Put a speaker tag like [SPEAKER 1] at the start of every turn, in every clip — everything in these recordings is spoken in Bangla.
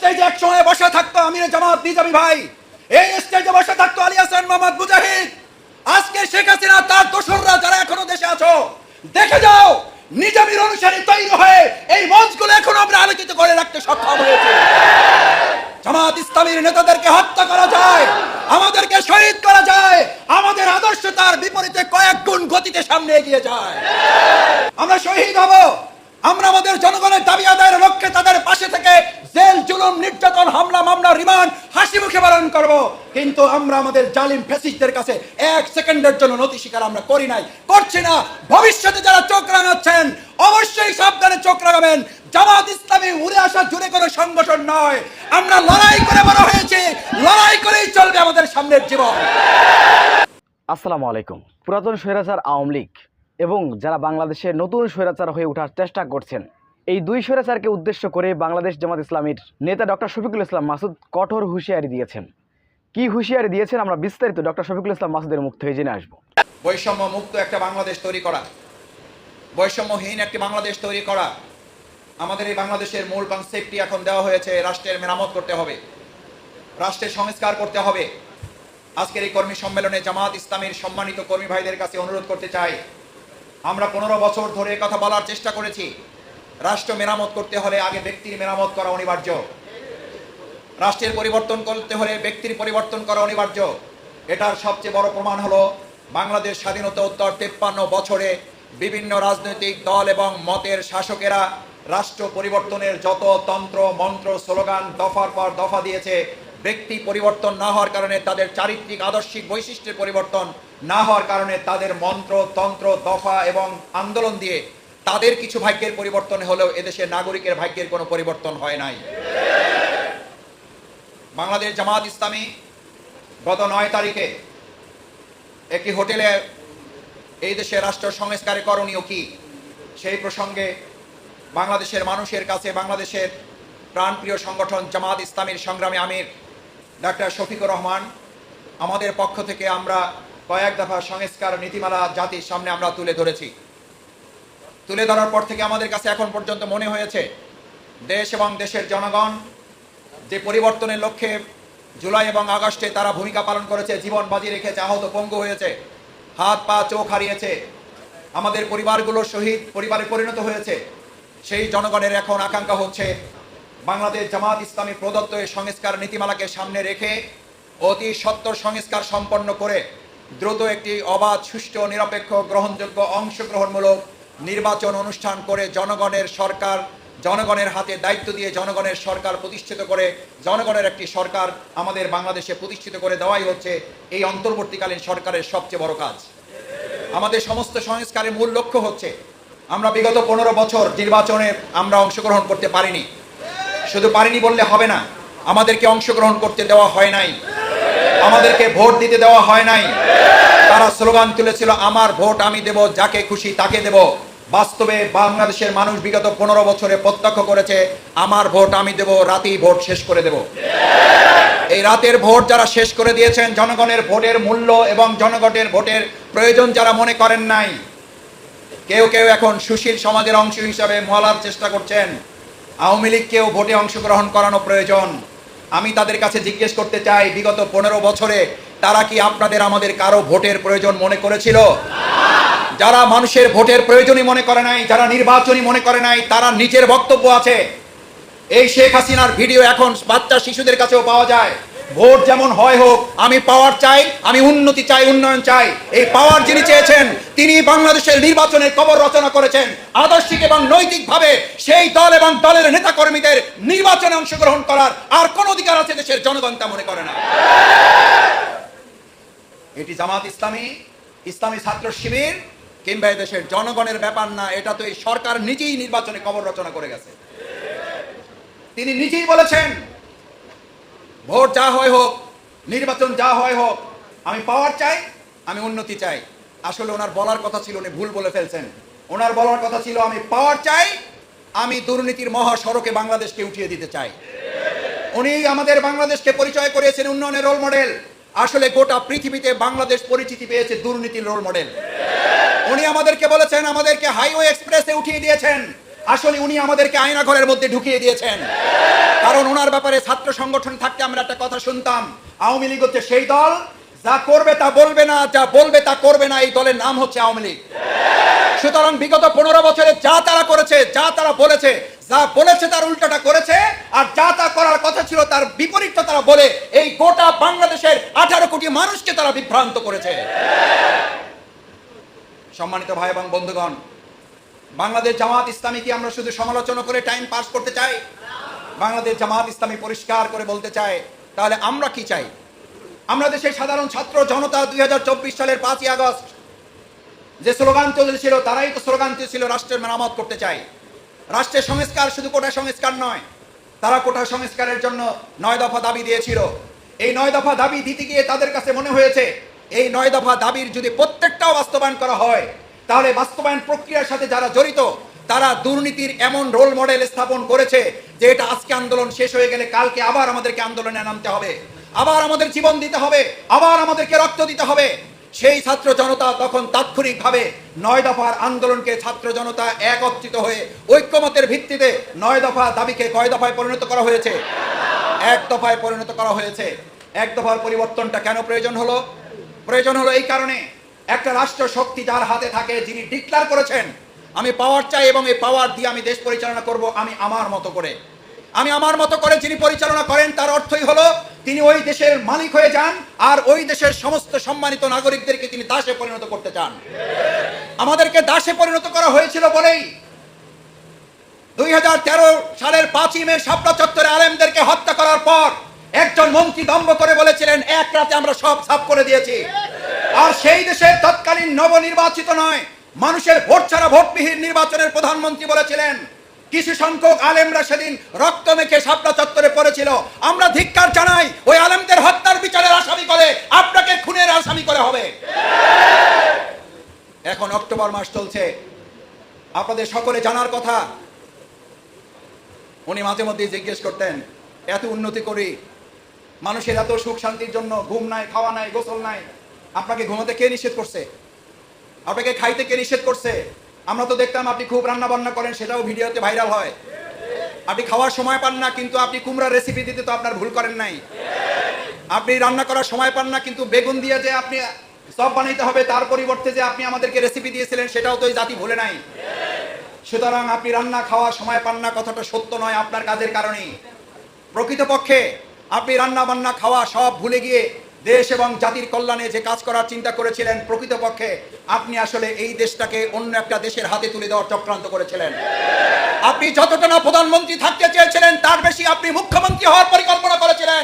[SPEAKER 1] স্টেজে এক সময় বসে থাকতো আমিরে জামাত নিজামী ভাই, এই স্টেজে বসে থাকতো আলী হাসান মোহাম্মদ মুজাহিদ। আজকে শেখ হাসিনা তার দোসররা যারা এখনো দেশে আছো, দেখে যাও নিজামীর অনুসারী তৈরি হয়ে এই মঞ্চগুলো এখনো আমরা আলোচিত করে রাখতে সক্ষম হয়েছে। জামাত ইসলামীর নেতাদেরকে হত্যা করা যায়, আমাদেরকে শহীদ করা যায়, আমাদের আদর্শ তার বিপরীতে কয়েক গুণ গতিতে সামনে এগিয়ে যায়। আমরা শহীদ হব, আমরা আমাদের জনগণের দাবি আদায়ের লক্ষ্যে তাদের পাশে থেকে জেল, জুলুম, নির্যাতন, হামলা, মামলা, রিমান্ড হাসি মুখে পালন করব। কিন্তু আমরা আমাদের জালিম ফ্যাসিস্টদের কাছে এক সেকেন্ডের জন্য নতি স্বীকার আমরা করি নাই, করছি না। ভবিষ্যতে যারা চোখ রাঙাচ্ছেন অবশ্যই সাবধানে চোখ রাঙাবেন। জামাত ইসলামী উড়ে আসা জুড়ে কোনো সংগঠন নয়, আমরা লড়াই করে বড় হয়েছি, লড়াই করেই চলবে আমাদের সামনের জীবন।
[SPEAKER 2] আসসালামু আলাইকুম। পুরাতন স্বৈরাচার আওয়ামী লীগ এবং যারা বাংলাদেশে নতুন স্বৈরাচার হয়ে ওঠার চেষ্টা করছেন, এই দুই স্বৈরাচারকে উদ্দেশ্য করে বাংলাদেশ জামাত ইসলামীর নেতা ডক্টর শফিকুল ইসলাম মাসুদ কঠোর হুঁশিয়ারি দিয়েছেন। কি হুঁশিয়ারি দিয়েছেন আমরা বিস্তারিত ডক্টর শফিকুল ইসলাম মাসুদের মুখ থেকে জেনে আসবো।
[SPEAKER 1] বৈষম্য মুক্ত একটা বাংলাদেশ তৈরি করা, বৈষম্যহীন একটি বাংলাদেশ তৈরি করা, আমাদের এই বাংলাদেশের মূল কনসেপ্টটি এখন দেওয়া হয়েছে। রাষ্ট্রের মেরামত করতে হবে, রাষ্ট্রের সংস্কার করতে হবে। আজকের এই কর্মী সম্মেলনে জামাত ইসলামীর সম্মানিত কর্মী ভাইদের কাছে অনুরোধ করতে চাই, আমরা 15 বছর ধরে কথা বলার চেষ্টা করেছি, রাষ্ট্র মেরামত করতে হলে আগে ব্যক্তির মেরামত করা অনিবার্য। রাষ্ট্রের পরিবর্তন করতে হলে ব্যক্তির পরিবর্তন করা অনিবার্য। এটার সবচেয়ে বড় প্রমাণ হলো বাংলাদেশ স্বাধীনতা উত্তর 53 বছরে বিভিন্ন রাজনৈতিক দল এবং মতের শাসকেরা রাষ্ট্র পরিবর্তনের যত তন্ত্র মন্ত্র স্লোগান দফার পর দফা দিয়েছে, ব্যক্তি পরিবর্তন না হওয়ার কারণে, তাদের চারিত্রিক আদর্শিক বৈশিষ্ট্যের পরিবর্তন না হওয়ার কারণে তাদের মন্ত্র তন্ত্র দফা এবং আন্দোলন দিয়ে তাদের কিছু ভাগ্যের পরিবর্তন হলেও এদেশের নাগরিকের ভাগ্যের কোনো পরিবর্তন হয় নাই। বাংলাদেশ জামাত ইসলামী গত 9 তারিখে একটি হোটেলে এই দেশের রাষ্ট্র সংস্কারে করণীয় কি সেই প্রসঙ্গে বাংলাদেশের মানুষের কাছে বাংলাদেশের প্রাণপ্রিয় সংগঠন জামাত ইসলামীর সংগ্রামী আমির ডাক্তার শফিকুর রহমান আমাদের পক্ষ থেকে আমরা কয়েক দফা সংস্কার নীতিমালা জাতির সামনে আমরা তুলে ধরেছি। তুলে ধরার পর থেকে আমাদের কাছে এখন পর্যন্ত মনে হয়েছে দেশ এবং দেশের জনগণ যে পরিবর্তনের লক্ষ্যে জুলাই এবং আগস্টে তারা ভূমিকা পালন করেছে, জীবন বাজি রেখেছে, আহত পঙ্গু হয়েছে, হাত পা চোখ হারিয়েছে, আমাদের পরিবারগুলো শহীদ পরিবারে পরিণত হয়েছে, সেই জনগণের এখন আকাঙ্ক্ষা হচ্ছে বাংলাদেশ জামাত ইসলামী প্রদত্ত এই সংস্কার নীতিমালাকে সামনে রেখে অতি সত্বর সংস্কার সম্পন্ন করে দ্রুত একটি অবাধ, সুষ্ঠু, নিরপেক্ষ, গ্রহণযোগ্য, অংশগ্রহণমূলক নির্বাচন অনুষ্ঠান করে জনগণের সরকার, জনগণের হাতে দায়িত্ব দিয়ে জনগণের সরকার প্রতিষ্ঠিত করে জনগণের একটি সরকার আমাদের বাংলাদেশে প্রতিষ্ঠিত করে দেওয়াই হচ্ছে এই অন্তর্বর্তীকালীন সরকারের সবচেয়ে বড় কাজ। আমাদের সমস্ত সংস্কারের মূল লক্ষ্য হচ্ছে, আমরা বিগত 15 বছর নির্বাচনে আমরা অংশগ্রহণ করতে পারিনি। শুধু পারিনি বললে হবে না, আমাদেরকে অংশগ্রহণ করতে দেওয়া হয় নাই, আমাদেরকে ভোট দিতে দেওয়া হয় নাই। তারা স্লোগান তুলেছিল আমার ভোট আমি দেব, যাকে খুশি তাকে দেব। বাস্তবে বাংলাদেশের মানুষ বিগত 15 বছরে প্রত্যক্ষ করেছে আমার ভোট আমি দেব, রাতেই ভোট শেষ করে দেব। এই রাতের ভোট যারা শেষ করে দিয়েছেন, জনগণের ভোটের মূল্য এবং জনগণের ভোটের প্রয়োজন যারা মনে করেন নাই, কেউ কেউ এখন সুশীল সমাজের অংশ হিসাবে মহলার চেষ্টা করছেন আওয়ামী লীগকেও ভোটে অংশগ্রহণ করানো প্রয়োজন। আমি তাদের কাছে জিজ্ঞেস করতে চাই, বিগত 15 বছরে তারা কি আপনাদের আমাদের কারো ভোটের প্রয়োজন মনে করেছিল? যারা মানুষের ভোটের প্রয়োজনই মনে করে নাই, যারা নির্বাচনই মনে করে নাই, তারা নিজের বক্তব্য আছে। এই শেখ হাসিনার ভিডিও এখন বাচ্চা শিশুদের কাছেও পাওয়া যায়। ভোট যেমন হয় হোক, আমি পাওয়ার চাই, আমি উন্নতি চাই, উন্নয়ন চাই। এই পাওয়ার যিনি চেয়েছেন তিনি বাংলাদেশের নির্বাচনের কবর রচনা করেছেন। আদর্শিক এবং নৈতিকভাবে সেই দল এবং দলের নেতা কর্মীদের নির্বাচনে অংশগ্রহণ করার আর কোন অধিকার আছে দেশের জনগণ তা মনে করে না। এটি জামাত ইসলামী, ইসলামী ছাত্র শিবির কিংবা দেশের জনগণের ব্যাপার না, এটা তো এই সরকার নিজেই নির্বাচনে কবর রচনা করে গেছে। তিনি নিজেই বলেছেন ভোট যা হয় হোক, নির্বাচন যা হয় হোক, আমি পাওয়ার চাই, আমি উন্নতি চাই। আসলে ওনার বলার কথা ছিল, উনি ভুল বলে ফেলছেন। ওনার বলার কথা ছিল আমি পাওয়ার চাই, আমি দুর্নীতির মহাসড়কে বাংলাদেশকে উঠিয়ে দিতে চাই। উনি আমাদের বাংলাদেশকে পরিচয় করিয়েছেন উন্নয়নের রোল মডেল। আসলে গোটা পৃথিবীতে বাংলাদেশ পরিচিতি পেয়েছে দুর্নীতির রোল মডেল। উনি আমাদেরকে বলেছেন আমাদেরকে হাইওয়ে এক্সপ্রেসে উঠিয়ে দিয়েছেন, আসলে উনি আমাদেরকে আয়নাঘরের মধ্যে ঢুকিয়ে দিয়েছেন। কারণ কারণ ওনার ব্যাপারে ছাত্র সংগঠন থাকতে আমরা একটা কথা শুনতাম, আওয়ামী লীগ হচ্ছে সেই দল যা করবে তা বলবে না, যা বলবে তা করবে না, এই দলের নাম হচ্ছে আওয়ামী লীগ। সুতরাং বিগত 15 বছরে যা তারা করেছে, যা তারা বলেছে, যা বলেছে তার উল্টোটা করেছে, আর যা তা করার কথা ছিল তার বিপরীতটা তারা বলে এই গোটা বাংলাদেশের 18 কোটি মানুষকে তারা বিভ্রান্ত করেছে। সম্মানিত ভাই এবং বন্ধুগণ, বাংলাদেশ জামাত ইসলামী কি আমরা শুধু সমালোচনা করে টাইম পাস করতে চাই? বাংলাদেশ জামাত ইসলামী পরিষ্কার করে বলতে চায়, তাহলে আমরা কি চাই? আমরা দেশের সাধারণ ছাত্র জনতা 2024 সালের 5ই আগস্ট যে স্লোগান চলেছিল, তারাই তো স্লোগান ছিল রাষ্ট্রের মেরামত করতে চাই। রাষ্ট্রের সংস্কার শুধু কোটা সংস্কার নয়, তারা কোটা সংস্কারের জন্য 9 দফা দাবি দিয়েছিল। এই 9 দফা দাবি দিতে গিয়ে তাদের কাছে মনে হয়েছে এই 9 দফা দাবির যদি প্রত্যেকটাও বাস্তবায়ন করা হয়, তাহলে বাস্তবায়ন প্রক্রিয়ার সাথে যারা জড়িত তারা দুর্নীতির এমন রোল মডেল স্থাপন করেছে যে এটা আজকে আন্দোলন শেষ হয়ে গেলে কালকে আবার আমাদেরকে আন্দোলনে নামতে হবে, আবার আমাদের জীবন দিতে হবে, আবার আমাদেরকে রক্ত দিতে হবে। সেই ছাত্র জনতা তখন তাৎক্ষণিকভাবে 9 দফার আন্দোলনকে ছাত্র জনতা একত্রিত হয়ে ঐক্যমতের ভিত্তিতে 9 দফা দাবিকে কয় দফায় পরিণত করা হয়েছে? 1 দফায় পরিণত করা হয়েছে। 1 দফার পরিবর্তনটা কেন প্রয়োজন হলো? প্রয়োজন হলো এই কারণে, একটা রাষ্ট্র শক্তি যার হাতে থাকে, যিনি ডিক্লেয়ার করেছেন আমি পাওয়ার চাই এবং এই পাওয়ার দিয়ে আমি দেশ পরিচালনা করব আমি আমার মতো করে, আমি আমার মতো করে যিনি পরিচালনা করেন, তার অর্থই হলো তিনি ওই দেশের মালিক হয়ে যান আর ওই দেশের সমস্ত সম্মানিত নাগরিকদেরকে তিনি দাসে পরিণত করতে চান। আমাদেরকে দাসে পরিণত করা হয়েছিল বলেই 2013 সালের 5ই মে শাপলা চত্বরে আলেমদেরকে হত্যা করার পর একজন মন্ত্রী দম্ভ করে বলেছিলেন এক রাতে আমরা সব সাফ করে দিয়েছি। আর সেই দেশের তৎকালীন নবনির্বাচিত নয়, মানুষের ভোট ছাড়া ভোটবিহীন নির্বাচনের প্রধানমন্ত্রী বলেছিলেন কিছু সংখ্যক আলেমরা সেদিন রক্ত মেখে শাপলা চত্বরে পড়েছিল, আমরা ধিক্কার জানাই, ওই আলেমদের হত্যার বিচারের আসামি করে আপনাকে খুনের আসামি করে হবে। এখন অক্টোবর মাস চলছে, আপনাদের সকলে জানার কথা, উনি মাঝে মধ্যে জিজ্ঞেস করতেন এত উন্নতি করি, মানুষের এত সুখ শান্তির জন্য ঘুম নাই, খাওয়া নাই, গোসল নাই, আপনাকে ঘুমাতে কে নিষেধ করছে? আপনাকে খাইতে কে নিষেধ করছে? আমরা তো দেখতাম আপনি খুব রান্না বান্না করেন, সেটাও ভিডিওতে ভাইরাল হয়। আপনি খাওয়ার সময় পান না, কিন্তু আপনি কুমড়ার রেসিপি দিতে তো আপনার ভুল করেন নাই। আপনি রান্না করার সময় পান না, কিন্তু বেগুন দিয়ে যে আপনি সব বানাইতে হবে তার পরিবর্তে যে আপনি আমাদেরকে রেসিপি দিয়েছিলেন, সেটাও তো এই জাতি ভুলে নাই। সুতরাং আপনি রান্না খাওয়ার সময় পান না কথাটা সত্য নয় আপনার কাজের কারণেই। প্রকৃতপক্ষে আপনি রান্না বান্না খাওয়া সব ভুলে গিয়ে দেশ এবং জাতির কল্যাণে যে কাজ করার চিন্তা করেছিলেন, প্রকৃতপক্ষে আপনি আসলে এই দেশটাকে অন্য একটা দেশের হাতে তুলে দেওয়ার চক্রান্ত করেছিলেন। আপনি যতটা না প্রধানমন্ত্রী থাকতে চেয়েছিলেন তার বেশি আপনি মুখ্যমন্ত্রী হওয়ার পরিকল্পনা করেছিলেন।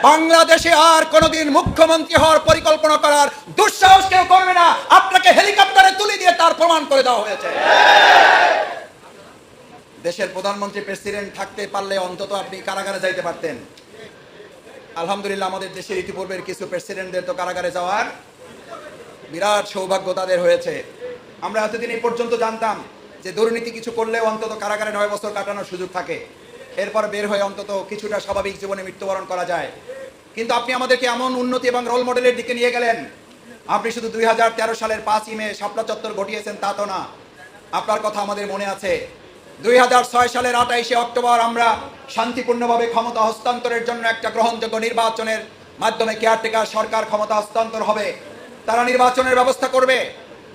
[SPEAKER 1] বাংলাদেশে আর কোনোদিন মুখ্যমন্ত্রী হওয়ার পরিকল্পনা করার দুঃসাহস কেউ করবে না, আপনাকে হেলিকপ্টারে তুলে দিয়ে তার প্রমাণ করে দেওয়া হয়েছে। দেশের প্রধানমন্ত্রী প্রেসিডেন্ট থাকতে পারলে অন্তত আপনি কারাগারে যাইতে পারতেন। আলহামদুলিল্লাহ আমাদের দেশের ইতিপূর্বের কিছু প্রেসিডেন্টদের তো কারাগারে যাওয়ার বিরাট সৌভাগ্য তাদের হয়েছে। আমরা এতদিন এই পর্যন্ত জানতাম যে দুর্নীতি কিছু করলেও অন্তত কারাগারে 9 বছর কাটানোর সুযোগ থাকে, এরপর বের হয়ে অন্তত কিছুটা স্বাভাবিক জীবনে মৃত্যুবরণ করা যায়। কিন্তু আপনি আমাদেরকে এমন উন্নতি এবং রোল মডেলের দিকে নিয়ে গেলেন। আপনি শুধু 2013 সালের 5ই মে শাপলা চত্বর ঘটিয়েছেন তা তো না, আপনার কথা আমাদের মনে আছে। 2006 সালের 28শে অক্টোবর আমরা শান্তিপূর্ণভাবে ক্ষমতা হস্তান্তরের জন্য একটা গ্রহণযোগ্য নির্বাচনের মাধ্যমে কেয়ারটেকার সরকার ক্ষমতা হস্তান্তর হবে, তারা নির্বাচনের ব্যবস্থা করবে।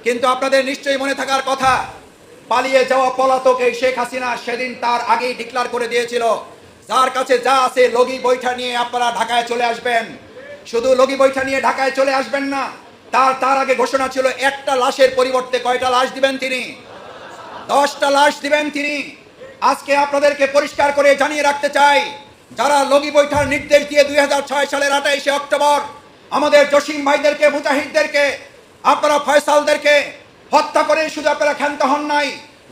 [SPEAKER 1] কিন্তু আপনাদের নিশ্চয়ই মনে থাকার কথা, পালিয়ে যাওয়া পলাতক এই শেখ হাসিনা সেদিন তার আগেই ডিক্লেয়ার করে দিয়েছিল যার কাছে যা আছে লগি বৈঠা নিয়ে আপনারা ঢাকায় চলে আসবেন। শুধু লগি বৈঠা নিয়ে ঢাকায় চলে আসবেন না, তার আগে ঘোষণা ছিল একটা লাশের পরিবর্তে কয়টা লাশ দিবেন তিনি? 10টা লাশ দিবেন তিনি। আজকে আপনাদেরকে পরিষ্কার করে জানিয়ে রাখতে চাই, যারা লগি বৈঠার নির্দেশ দিয়ে 2006 সালের 28শে অক্টোবর আমাদের জসিম ভাইদেরকে, মুজাহিদদেরকে, আপনারা ফয়সালদেরকে হত্যা করে শুধু আপনারা ক্ষান্ত হন নাই,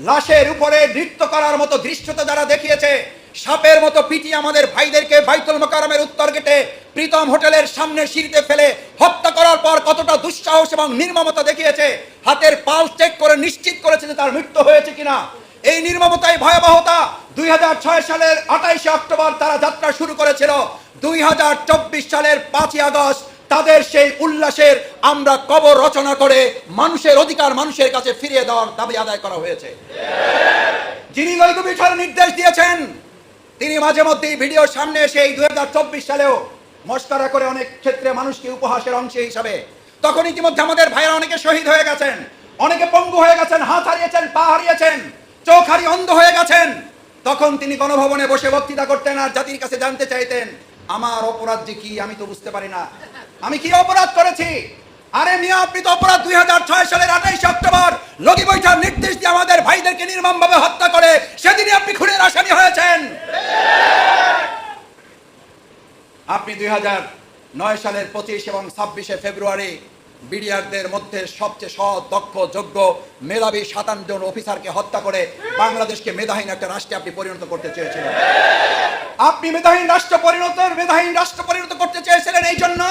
[SPEAKER 1] লাশের উপরে নৃত্য করার মতো দৃশ্যতা যারা দেখিয়েছে, সাপের মতো পিটিয়ে আমাদের ভাইদেরকে বাইতুল মোকাররমের উত্তর গেটে প্রীতম হোটেলের সামনে সিঁড়িতে ফেলে হত্যা করার পর কতটা দুঃসাহস এবং নির্মমতা দেখিয়েছে, হাতের পালস চেক করে নিশ্চিত করেছে যে তার মৃত্যু হয়েছে কিনা। এই নির্মমতায় ভয়াবহতা 2006 সালের 28শে অক্টোবর তারা যাত্রা শুরু করেছিল। 2024 সালের 5ই আগস্ট তাদের সেই উল্লাসের আমরা কবর রচনা করে মানুষের অধিকার মানুষের কাছে ফিরিয়ে দেওয়ার দাবি আদায় করা হয়েছে। যিনি লগি বৈঠার নির্দেশ দিয়েছেন তিনি মাঝে মধ্যেই ভিডিওর সামনে এসে এই 2024 সালেও মস্করা করে অনেক ক্ষেত্রে মানুষকে উপহাসের অংশ হিসাবে, তখন ইতিমধ্যে আমাদের ভাইরা অনেকে শহীদ হয়ে গেছেন, অনেকে পঙ্গু হয়ে গেছেন, হাত হারিয়েছেন, পা হারিয়েছেন, চোখ হারিয়ে অন্ধ হয়ে গেছেন, তখন তিনি গণভবনে বসে বক্তৃতা করতেন আর জাতির কাছে জানতে চাইতেন, আমার অপরাধ যে কি আমি তো বুঝতে পারি না, আমি কি অপরাধ করেছি? আরে মিয়া, আপনি তো অপরাধ 2006 সালের 28 অক্টোবর লগি বৈঠার নির্দেশ দিয়ে আমাদের ভাইদেরকে নির্মমভাবে হত্যা করে সেদিনই আপনি খুনের আসামি হয়েছেন। আপনি 2009 সালের 25 এবং 26 ফেব্রুয়ারি বিডিআরদের মধ্যে সবচেয়ে সৎ, দক্ষ, যোগ্য, মেধাবী 57 জন অফিসারকে হত্যা করে বাংলাদেশকে মেধাহীন একটা রাষ্ট্রে আপনি পরিণত করতে চেয়েছিলেন। আপনি মেধাহীন রাষ্ট্র পরিণত করতে চেয়েছিলেন এই জন্য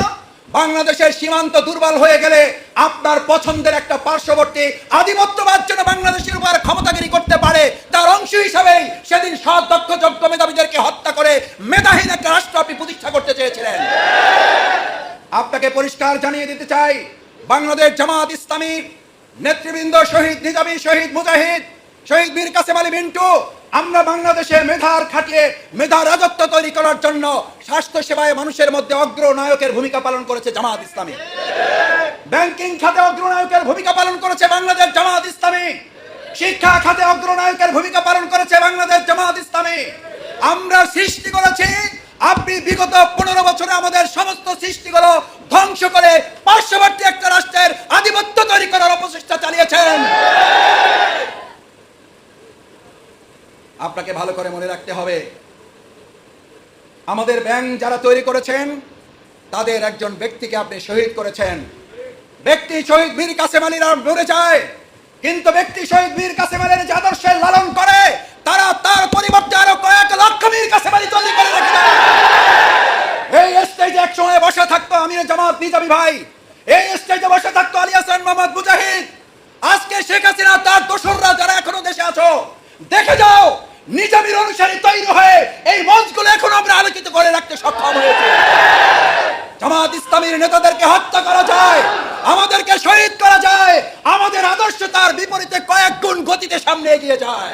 [SPEAKER 1] বাংলাদেশের সীমান্ত দুর্বল হয়ে গেলে আপনার পছন্দের একটা পার্শ্ববর্তী আধিপত্যবাদ যেন বাংলাদেশের উপর ক্ষমতাগিরি করতে পারে তার অংশ হিসাবেই সেদিন সৎ, দক্ষ, যোগ্য, মেধাবীদেরকে হত্যা করে মেধাহীন একটা রাষ্ট্র আপনি প্রতিষ্ঠা করতে চেয়েছিলেন। আপনাকে পরিষ্কার জানিয়ে দিতে চাই, বাংলাদেশ জামাত ইসলামীর নেতৃবৃন্দ, শহীদ নিজামী, শহীদ মুজাহিদ, শহীদ মীর কাসেম আলী মিন্টু, আমরা বাংলাদেশে মেধার খাটিয়ে মেধা রাজত্ব তৈরি করার জন্য স্বাস্থ্য সেবায় মানুষের মধ্যে অগ্রনায়কের ভূমিকা পালন করেছে জামাত ইসলামী। ব্যাংকিং খাতে অগ্রনায়কের ভূমিকা পালন করেছে বাংলাদেশ জামাত ইসলামী। শিক্ষা খাতে অগ্রনায়কের ভূমিকা পালন করেছে বাংলাদেশ জামাত ইসলামী। আমরা সৃষ্টি করেছি, আপনি বিগত 15 বছরে আমাদের সমস্ত সৃষ্টিগুলো ধ্বংস করে পার্শ্ববর্তী একটা রাষ্ট্রের আধিপত্য তৈরি করার অপচেষ্টা চালিয়েছেন। আপনাকে ভালো করে মনে রাখতে হবে, আমাদের ব্যাংক যারা তৈরি করেছেন তাদের একজন ব্যক্তিকে আপনি শহীদ করেছেন। ব্যক্তি শহীদ মীর কাসেম আলীরা মরে যায়, কিন্তু ব্যক্তি শহীদ মীর কাসেম আলীর যে আদর্শের লালন করে তারা তার পরিবর্তে আরো কয়েক লক্ষ মীর কাসেম আলী তৈরি করে রেখেছে। এই স্টেজে এক সময় বসে থাকতো আমির জামাত নিজামী ভাই, এই স্টেজে বসে থাকতো আলী হাসান মোহাম্মদ মুজাহিদ। আজকে শেখ হাসিনা তার দোসররা যারা এখনো দেশে আছো, দেখে যাও নিজামীর অনুসারী তৈরি হয়ে এই মঞ্চগুলো এখনো আমরা আলোকিত করে রাখতে সক্ষম হয়েছে। জামাত ইসলামীর নেতাদেরকে হত্যা করা যায়, আমাদেরকে শহীদ করা যায়, আমাদের আদর্শ তার বিপরীতে কয়েক গুণ গতিতে সামনে এগিয়ে যায়।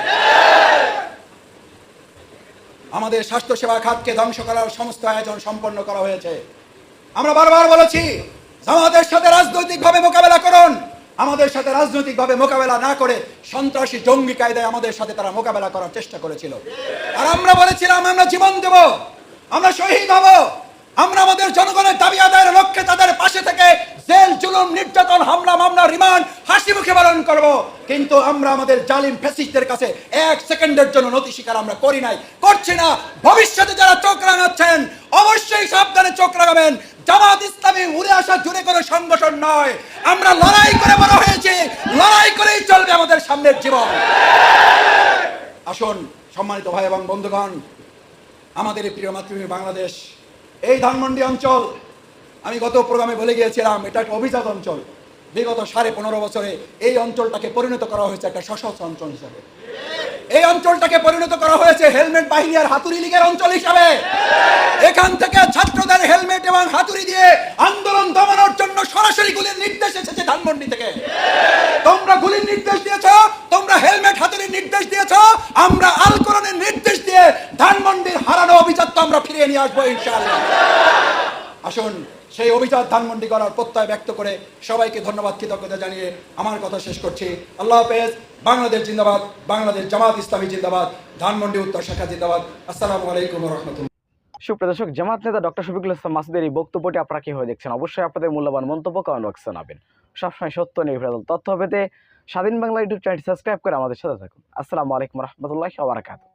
[SPEAKER 1] আমাদের স্বাস্থ্য সেবা খাতকে ধ্বংস করার সমস্ত আয়োজন সম্পন্ন করা হয়েছে। আমরা বারবার বলেছি, জামাতের সাথে রাজনৈতিকভাবে মোকাবেলা করুন। আমাদের সাথে রাজনৈতিকভাবে মোকাবেলা না করে সন্ত্রাসী জঙ্গি কায়দায় আমাদের সাথে তারা মোকাবেলা করার চেষ্টা করেছিল। আর আমরা বলেছিলাম, আমরা জীবন দেব, আমরা শহীদ হব, আমরা আমাদের জনগণের দাবি আদায়ের লক্ষ্যে তাদের পাশে থেকে জেল, জুলুম, নির্যাতন, হামলা, মামলা, রিমান্ড হাসি মুখে পালন করব। কিন্তু আমরা আমাদের জালিম ফ্যাসিস্টদের কাছে এক সেকেন্ডের জন্য নতি স্বীকার আমরা করি নাই, করছি না। ভবিষ্যতে যারা চোখ রাঙাচ্ছেন অবশ্যই সাবধানে চোখ রাঙাবেন। জামাত ইসলামী উড়ে আসা জুড়ে কোনো সংগঠন নয়, আমরা লড়াই করে বড় হয়েছি, লড়াই করেই চলবে আমাদের সামনের জীবন। আসুন সম্মানিত ভাই এবং বন্ধুগণ, আমাদের এই প্রিয় মাতৃভূমি বাংলাদেশ, এই ধানমন্ডি অঞ্চল, আমি গত প্রোগ্রামে বলে গিয়েছিলাম এটা একটা অভিজাত অঞ্চল। বিগত 15.5 বছরে এই অঞ্চলটাকে পরিণত করা হয়েছে একটা সশস্ত্র অঞ্চল হিসাবে। এই অঞ্চলটাকে পরিণত করা হয়েছে হেলমেট বাহিনী আর হাতুড়ি লীগের অঞ্চল হিসাবে। এখান থেকে ছাত্রদের হেলমেট এবং হাতুড়ি দিয়ে আন্দোলন দমানোর জন্য সরাসরি গুলির নির্দেশ এসেছে ধানমন্ডি থেকে। তোমরা গুলির নির্দেশ দিয়েছো, তোমরা হেলমেট হাতুড়ির নির্দেশ দিয়েছো, আমরা আল কোরআনের নির্দেশ দিয়ে ধানমন্ডির হারানো অভিজাত্য আমরা ফিরিয়ে নিয়ে আসবো ইনশাআল্লাহ। আসুন সেই অভিজাত ধানমন্ডি করার প্রত্যয় ব্যক্ত করে সবাইকে ধন্যবাদ, কৃতজ্ঞতা জানিয়ে আমার কথা শেষ করছি। আল্লাহ হাফেজ। বাংলাদেশ জিন্দাবাদ, বাংলাদেশ জামাত ইসলামী জিন্দাবাদ, ধানমন্ডি উত্তর শাখা জিন্দাবাদ। আসসালামু আলাইকুম ওয়া রাহমাতুল্লাহ।
[SPEAKER 2] সুপ্রিয় দর্শক, জামাত নেতা ডক্টর শফিকুল ইসলাম মাসুদের এই বক্তব্যটি আপনারা কিভাবে দেখছেন? অবশ্যই আপনাদের মূল্যবান মন্তব্য কমেন্ট বক্সে জানাবেন। সবসময় সত্য নির্ভর তথ্য পেতে স্বাধীন বাংলা ইউটিউব চ্যানেলটি সাবস্ক্রাইব করে আমাদের সাথে থাকুন। আসসালামু আলাইকুম ওয়া রাহমাতুল্লাহি ওয়া বারাকাতুহু।